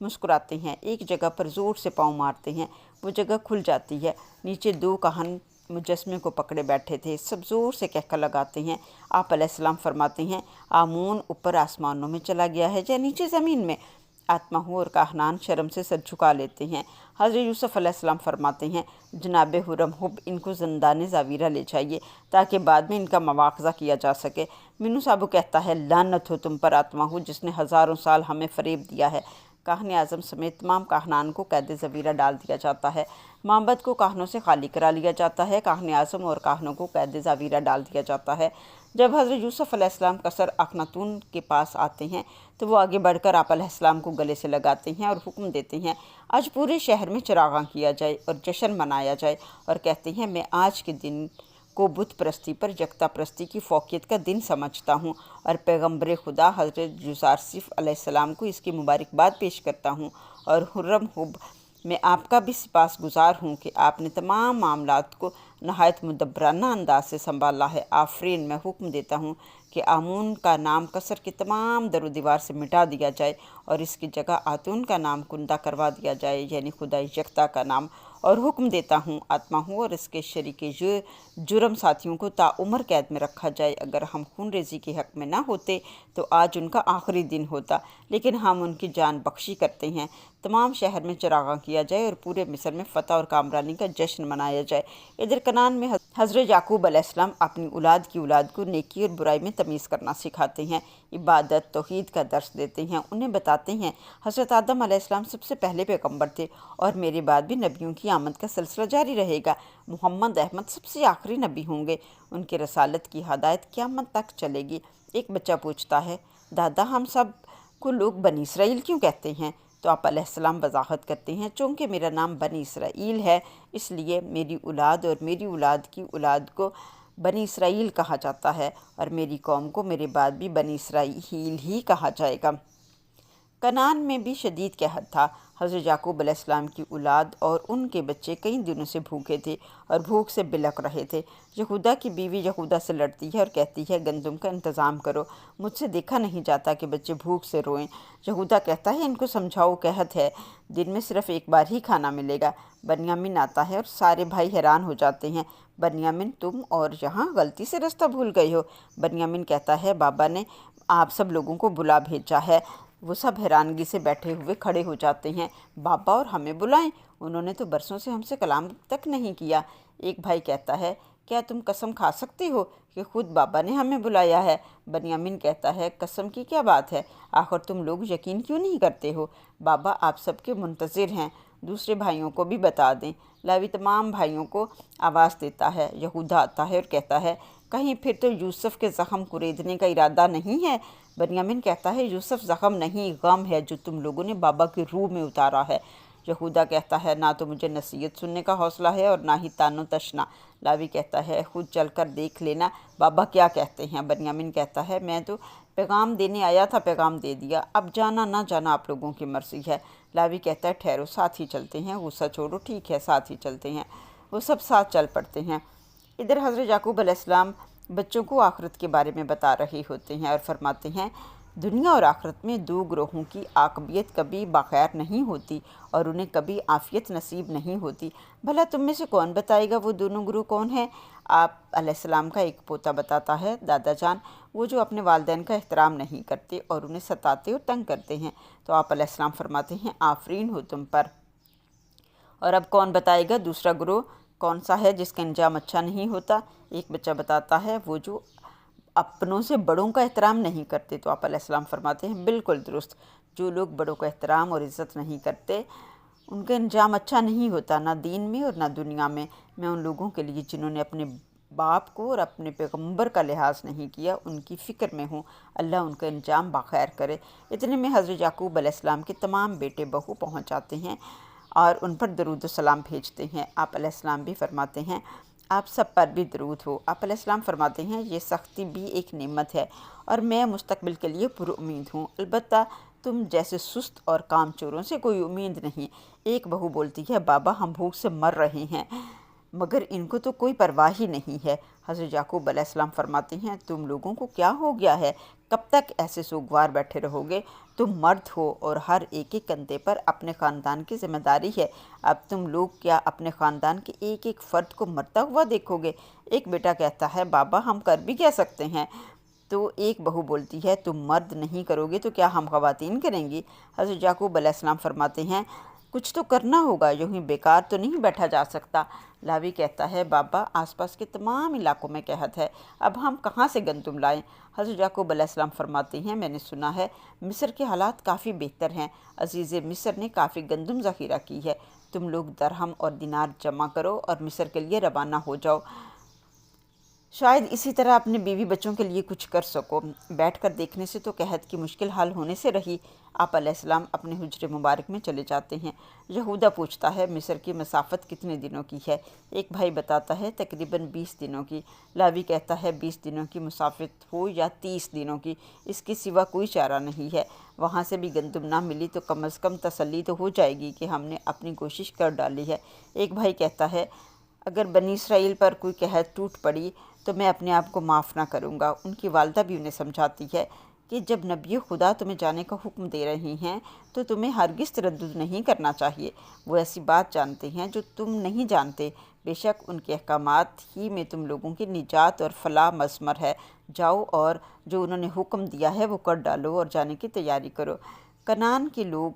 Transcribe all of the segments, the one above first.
مسکراتے ہیں، ایک جگہ پر زور سے پاؤں مارتے ہیں، وہ جگہ کھل جاتی ہے۔ نیچے 2 کاہن مجسمے کو پکڑے بیٹھے تھے، سب زور سے کہکا لگاتے ہیں۔ آپ علیہ السلام فرماتے ہیں، آمون اوپر آسمانوں میں چلا گیا ہے یا نیچے زمین میں؟ آتماہو اور کاہنان شرم سے سر جھکا لیتے ہیں۔ حضرت یوسف علیہ السلام فرماتے ہیں، جناب حرم حب ان کو زندان زاویرہ لے جائیے تاکہ بعد میں ان کا مواخذہ کیا جا سکے۔ مینو صاحب کہتا ہے، لعنت ہو تم پر آتماہو، جس نے ہزاروں سال ہمیں فریب دیا ہے۔ کاہن اعظم سمیت تمام کاہنان کو قید زویرہ ڈال دیا جاتا ہے۔ معبد کو کاہنوں سے خالی کرا لیا جاتا ہے، کاہن اعظم اور کاہنوں کو قید زویرہ ڈال دیا جاتا ہے۔ جب حضرت یوسف علیہ السلام قصر اخناتون کے پاس آتے ہیں تو وہ آگے بڑھ کر آپ علیہ السلام کو گلے سے لگاتے ہیں اور حکم دیتے ہیں، آج پورے شہر میں چراغاں کیا جائے اور جشن منایا جائے، اور کہتے ہیں، میں آج کے دن کو بت پرستی پر یکتا پرستی کی فوقیت کا دن سمجھتا ہوں اور پیغمبر خدا حضرت یوسف علیہ السلام کو اس کی مبارکباد پیش کرتا ہوں، اور حرم حب میں آپ کا بھی سپاس گزار ہوں کہ آپ نے تمام معاملات کو نہایت مدبرانہ انداز سے سنبھالا ہے۔ آفرین، میں حکم دیتا ہوں کہ آمون کا نام قصر کے تمام در و دیوار سے مٹا دیا جائے اور اس کی جگہ آتون کا نام کندہ کروا دیا جائے، یعنی خدا یکتا کا نام، اور حکم دیتا ہوں آتماہو اور اس کے شریک جرم ساتھیوں کو تعمر قید میں رکھا جائے۔ اگر ہم خون ریزی کے حق میں نہ ہوتے تو آج ان کا آخری دن ہوتا، لیکن ہم ان کی جان بخشی کرتے ہیں۔ تمام شہر میں چراغاں کیا جائے اور پورے مصر میں فتح اور کامرانی کا جشن منایا جائے۔ ادھر کنعان میں حضرت یعقوب علیہ السلام اپنی اولاد کی اولاد کو نیکی اور برائی میں تمیز کرنا سکھاتے ہیں، عبادت توحید کا درس دیتے ہیں، انہیں بتاتے ہیں حضرت آدم علیہ السلام سب سے پہلے پیغمبر تھے اور میرے بعد بھی نبیوں کی آمد کا سلسلہ جاری رہے گا۔ محمد احمد سب سے آخری نبی ہوں گے، ان کے رسالت کی ہدایت قیامت تک چلے گی۔ ایک بچہ پوچھتا ہے، دادا ہم سب کو لوگ بنی اسرائیل کیوں کہتے ہیں؟ تو آپ علیہ السلام وضاحت کرتے ہیں، چونکہ میرا نام بنی اسرائیل ہے، اس لیے میری اولاد اور میری اولاد کی اولاد کو بنی اسرائیل کہا جاتا ہے، اور میری قوم کو میرے بعد بھی بنی اسرائیل ہی کہا جائے گا۔ کنعان میں بھی شدید قحط تھا۔ حضرت یعقوب علیہ السلام کی اولاد اور ان کے بچے کئی دنوں سے بھوکے تھے اور بھوک سے بلک رہے تھے۔ یہودا کی بیوی یہودا سے لڑتی ہے اور کہتی ہے، گندم کا انتظام کرو، مجھ سے دیکھا نہیں جاتا کہ بچے بھوک سے روئیں۔ یہودا کہتا ہے، ان کو سمجھاؤ، قحط ہے، دن میں صرف ایک بار ہی کھانا ملے گا۔ بنیامین آتا ہے اور سارے بھائی حیران ہو جاتے ہیں، بنیامین تم اور یہاں غلطی سے رستہ بھول گئے ہو۔ بنیامین کہتا ہے، بابا نے آپ سب لوگوں کو بلا بھیجا ہے۔ وہ سب حیرانگی سے بیٹھے ہوئے کھڑے ہو جاتے ہیں، بابا اور ہمیں بلائیں، انہوں نے تو برسوں سے ہم سے کلام تک نہیں کیا۔ ایک بھائی کہتا ہے، کیا تم قسم کھا سکتے ہو کہ خود بابا نے ہمیں بلایا ہے؟ بنیامین کہتا ہے، قسم کی کیا بات ہے، آخر تم لوگ یقین کیوں نہیں کرتے ہو؟ بابا آپ سب کے منتظر ہیں، دوسرے بھائیوں کو بھی بتا دیں۔ لاوی تمام بھائیوں کو آواز دیتا ہے۔ یہودا آتا ہے اور کہتا ہے، کہیں پھر تو یوسف کے زخم کریدنے کا ارادہ نہیں ہے؟ بنیامین کہتا ہے، یوسف زخم نہیں، غم ہے جو تم لوگوں نے بابا کی روح میں اتارا ہے۔ یہودا کہتا ہے، نہ تو مجھے نصیحت سننے کا حوصلہ ہے اور نہ ہی تان و تشنا۔ لاوی کہتا ہے، خود چل کر دیکھ لینا بابا کیا کہتے ہیں۔ بنیامین کہتا ہے، میں تو پیغام دینے آیا تھا، پیغام دے دیا، اب جانا نہ جانا آپ لوگوں کی مرضی ہے۔ لاوی کہتا ہے، ٹھہرو، ساتھ ہی چلتے ہیں، غصہ چھوڑو، ٹھیک ہے ساتھ ہی چلتے ہیں۔ وہ سب ساتھ چل پڑتے ہیں۔ ادھر حضرت یعقوب علیہ السلام بچوں کو آخرت کے بارے میں بتا رہے ہوتے ہیں اور فرماتے ہیں، دنیا اور آخرت میں 2 گروہوں کی عاقبت کبھی بخیر نہیں ہوتی اور انہیں کبھی عافیت نصیب نہیں ہوتی۔ بھلا تم میں سے کون بتائے گا وہ دونوں گروہ کون ہیں؟ آپ علیہ السلام کا ایک پوتا بتاتا ہے، دادا جان، وہ جو اپنے والدین کا احترام نہیں کرتے اور انہیں ستاتے اور تنگ کرتے ہیں۔ تو آپ علیہ السلام فرماتے ہیں، آفرین ہو تم پر۔ اور اب کون بتائے گا دوسرا گروہ کون سا ہے جس کا انجام اچھا نہیں ہوتا؟ ایک بچہ بتاتا ہے، وہ جو اپنوں سے بڑوں کا احترام نہیں کرتے۔ تو آپ علیہ السلام فرماتے ہیں، بالکل درست، جو لوگ بڑوں کا احترام اور عزت نہیں کرتے ان کا انجام اچھا نہیں ہوتا، نہ دین میں اور نہ دنیا میں۔ میں ان لوگوں کے لیے جنہوں نے اپنے باپ کو اور اپنے پیغمبر کا لحاظ نہیں کیا ان کی فکر میں ہوں، اللہ ان کا انجام بخیر کرے۔ اتنے میں حضرت یعقوب علیہ السلام کے تمام بیٹے بہو پہنچ جاتے ہیں اور ان پر درود و سلام بھیجتے ہیں۔ آپ علیہ السلام بھی فرماتے ہیں، آپ سب پر بھی درود ہو۔ آپ علیہ السلام فرماتے ہیں، یہ سختی بھی ایک نعمت ہے اور میں مستقبل کے لیے پر امید ہوں، البتہ تم جیسے سست اور کام چوروں سے کوئی امید نہیں۔ ایک بہو بولتی ہے، بابا ہم بھوک سے مر رہے ہیں۔ مگر ان کو تو کوئی پرواہ ہی نہیں ہے۔ حضرت یعقوب علیہ السلام فرماتے ہیں تم لوگوں کو کیا ہو گیا ہے؟ کب تک ایسے سوگوار بیٹھے رہو گے؟ تم مرد ہو اور ہر ایک کندھے پر اپنے خاندان کی ذمہ داری ہے۔ اب تم لوگ کیا اپنے خاندان کے ایک ایک فرد کو مرتا ہوا دیکھو گے؟ ایک بیٹا کہتا ہے بابا ہم کر بھی کیا سکتے ہیں؟ تو ایک بہو بولتی ہے تم مرد نہیں کرو گے تو کیا ہم خواتین کریں گی؟ حضرت یعقوب علیہ السلام فرماتے ہیں کچھ تو کرنا ہوگا، یوں ہی بیکار تو نہیں بیٹھا جا سکتا۔ لاوی کہتا ہے بابا آس پاس کے تمام علاقوں میں قحط ہے، اب ہم کہاں سے گندم لائیں؟ حضرت یعقوب علیہ السلام فرماتے ہیں میں نے سنا ہے مصر کے حالات کافی بہتر ہیں، عزیز مصر نے کافی گندم ذخیرہ کی ہے، تم لوگ درہم اور دینار جمع کرو اور مصر کے لیے روانہ ہو جاؤ، شاید اسی طرح اپنے بیوی بچوں کے لیے کچھ کر سکو۔ بیٹھ کر دیکھنے سے تو قحط کی مشکل حل ہونے سے رہی۔ آپ علیہ السلام اپنے حجر مبارک میں چلے جاتے ہیں۔ یہودہ پوچھتا ہے مصر کی مسافت کتنے دنوں کی ہے؟ ایک بھائی بتاتا ہے تقریباً 20 دنوں کی۔ لاوی کہتا ہے 20 دنوں کی مسافت ہو یا 30 دنوں کی، اس کے سوا کوئی چارہ نہیں ہے۔ وہاں سے بھی گندم نہ ملی تو کم از کم تسلی تو ہو جائے گی کہ ہم نے اپنی کوشش کر ڈالی ہے۔ ایک بھائی کہتا ہے اگر بنی اسرائیل پر کوئی قحط ٹوٹ پڑی تو میں اپنے آپ کو معاف نہ کروں گا۔ ان کی والدہ بھی انہیں سمجھاتی ہے کہ جب نبی خدا تمہیں جانے کا حکم دے رہی ہیں تو تمہیں ہرگز تردد نہیں کرنا چاہیے، وہ ایسی بات جانتے ہیں جو تم نہیں جانتے، بے شک ان کے احکامات ہی میں تم لوگوں کی نجات اور فلاح مضمر ہے، جاؤ اور جو انہوں نے حکم دیا ہے وہ کر ڈالو اور جانے کی تیاری کرو۔ کنعان کے لوگ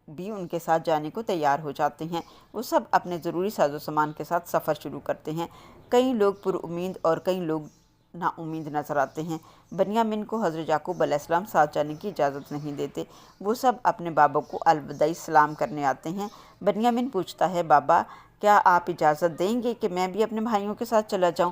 بھی ان کے ساتھ جانے کو تیار ہو جاتے ہیں، وہ سب اپنے ضروری ساز و سامان کے ساتھ سفر شروع کرتے ہیں۔ کئی لوگ پر امید اور کئی لوگ نا امید نظر آتے ہیں۔ بنیامین کو حضرت یعقوب علیہ السلام ساتھ جانے کی اجازت نہیں دیتے، وہ سب اپنے بابا کو الوداعی سلام کرنے آتے ہیں۔ بنیامین پوچھتا ہے بابا کیا آپ اجازت دیں گے کہ میں بھی اپنے بھائیوں کے ساتھ چلا جاؤں؟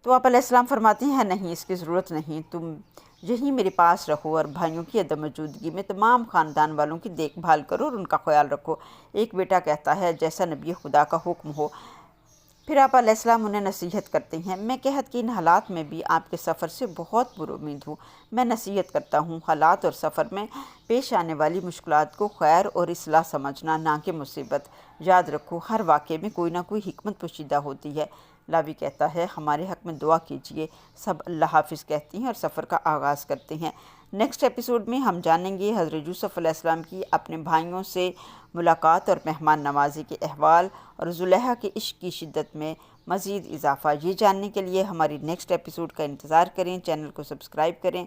تو آپ علیہ السلام فرماتے ہیں نہیں اس کی ضرورت نہیں، تم یہیں میرے پاس رہو اور بھائیوں کی عدم موجودگی میں تمام خاندان والوں کی دیکھ بھال کرو اور ان کا خیال رکھو۔ ایک بیٹا کہتا ہے جیسا نبی خدا کا حکم ہو۔ پھر آپ علیہ السلام انہیں نصیحت کرتے ہیں میں قحط کے ان حالات میں بھی آپ کے سفر سے بہت پر امید ہوں، میں نصیحت کرتا ہوں حالات اور سفر میں پیش آنے والی مشکلات کو خیر اور اصلاح سمجھنا نہ کہ مصیبت، یاد رکھو ہر واقعے میں کوئی نہ کوئی حکمت پوشیدہ ہوتی ہے۔ لاوی کہتا ہے ہمارے حق میں دعا کیجیے، سب اللہ حافظ کہتی ہیں اور سفر کا آغاز کرتے ہیں۔ نیکسٹ ایپیسوڈ میں ہم جانیں گے حضرت یوسف علیہ السلام کی اپنے بھائیوں سے ملاقات اور مہمان نوازی کے احوال اور زلیخا کے عشق کی شدت میں مزید اضافہ۔ یہ جاننے کے لیے ہماری نیکسٹ ایپیسوڈ کا انتظار کریں، چینل کو سبسکرائب کریں،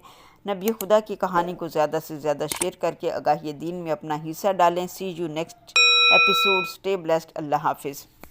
نبی خدا کی کہانی کو زیادہ سے زیادہ شیئر کر کے آگاہی دین میں اپنا حصہ ڈالیں۔ See you next episode, stay blessed, اللہ حافظ۔